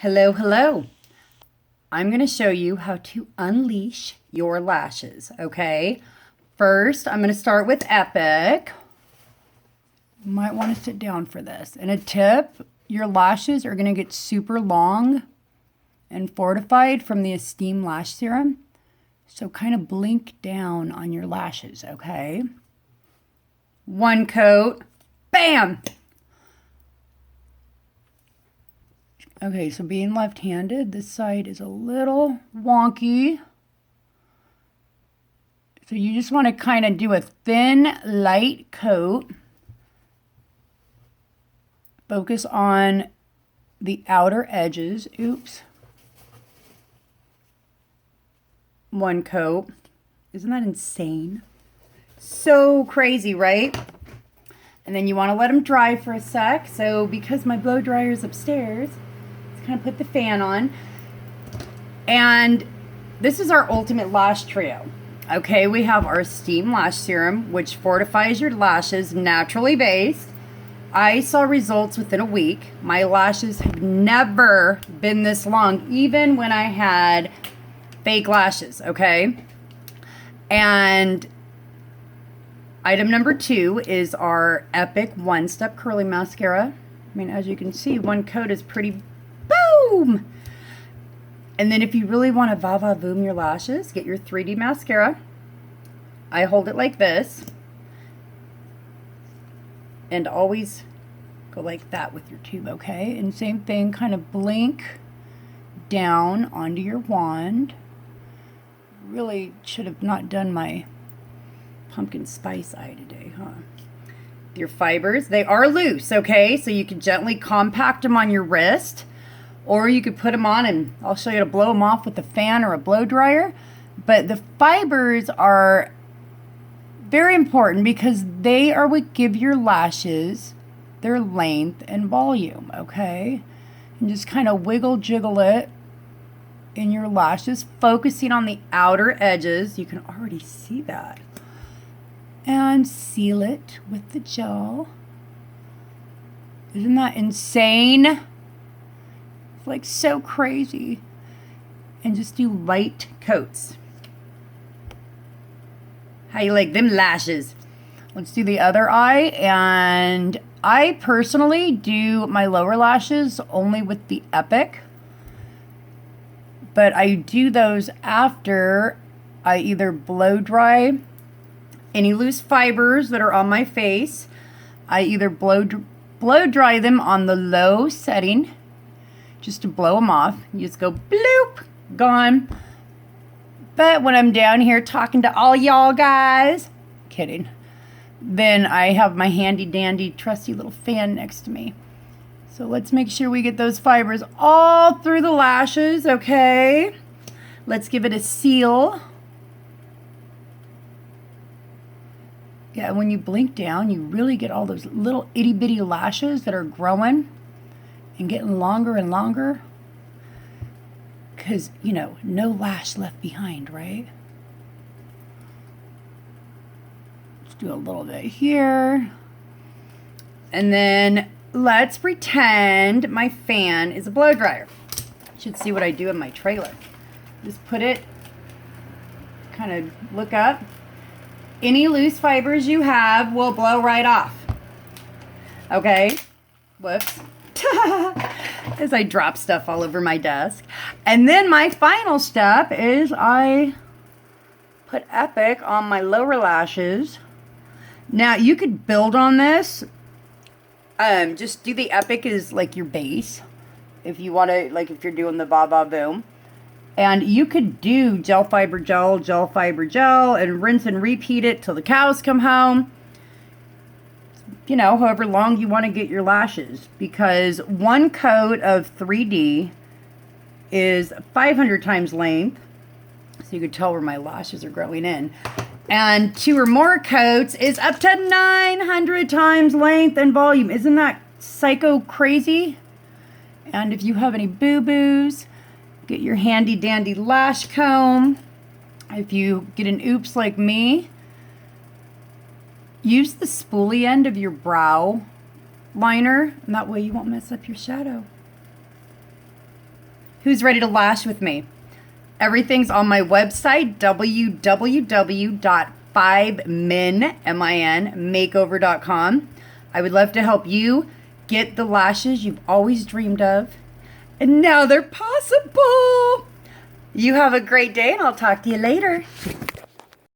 Hello, hello. I'm going to show you how to unleash your lashes, okay? First, I'm going to start with Epic. You might want to sit down for this. And a tip, your lashes are going to get super long and fortified from the Esteem Lash Serum. So kind of blink down on your lashes, okay? One coat. Bam! Okay, so being left-handed, this side is a little wonky. So you just want to kind of do a thin, light coat. Focus on the outer edges. Oops. One coat. Isn't that insane? So crazy, right? And then you want to let them dry for a sec. So because my blow dryer is upstairs, kind of put the fan on. And this is our ultimate lash trio. Okay, we have our Esteem Lash Serum, which fortifies your lashes, naturally based. I saw results within a week. My lashes have never been this long, even when I had fake lashes, okay? And item number 2 is our Epic One-Step Curling Mascara. I mean, as you can see, one coat is pretty boom. And then if you really want to va-va-voom your lashes, get your 3D mascara. I hold it like this. And always go like that with your tube, okay? And same thing, kind of blink down onto your wand. Really should have not done my pumpkin spice eye today, huh? Your fibers, they are loose, okay? So you can gently compact them on your wrist. Or you could put them on and I'll show you how to blow them off with a fan or a blow dryer. But the fibers are very important because they are what give your lashes their length and volume, okay? And just kind of wiggle jiggle it in your lashes, focusing on the outer edges. You can already see that. And seal it with the gel. Isn't that insane? Like so crazy. And just do light coats. How you like them lashes? Let's do the other eye. And I personally do my lower lashes only with the Epic, but I do those after I either blow dry any loose fibers that are on my face. I either blow dry them on the low setting just to blow them off. You just go bloop, gone. But when I'm down here talking to all y'all guys, kidding, then I have my handy dandy trusty little fan next to me. So let's make sure we get those fibers all through the lashes, okay? Let's give it a seal. Yeah, when you blink down, you really get all those little itty bitty lashes that are growing and getting longer and longer. Because, you know, no lash left behind, right? Let's do a little bit here. And then let's pretend my fan is a blow dryer. You should see what I do in my trailer. Just put it, kind of look up. Any loose fibers you have will blow right off. Okay? Whoops. As I drop stuff all over my desk. And then my final step is I put Epic on my lower lashes. Now you could build on this. Just do the Epic as like your base. If you want to, like if you're doing the va-va-voom. And you could do gel fiber gel, and rinse and repeat it till the cows come home. You know, however long you want to get your lashes, because one coat of 3D is 500 times length, so you can tell where my lashes are growing in, and 2 or more coats is up to 900 times length and volume. Isn't that psycho crazy? And if you have any boo-boos, get your handy dandy lash comb. If you get an oops like me, use the spoolie end of your brow liner, and that way you won't mess up your shadow. Who's ready to lash with me? Everything's on my website, www.5minmakeover.com. I would love to help you get the lashes you've always dreamed of. And now they're possible. You have a great day, and I'll talk to you later.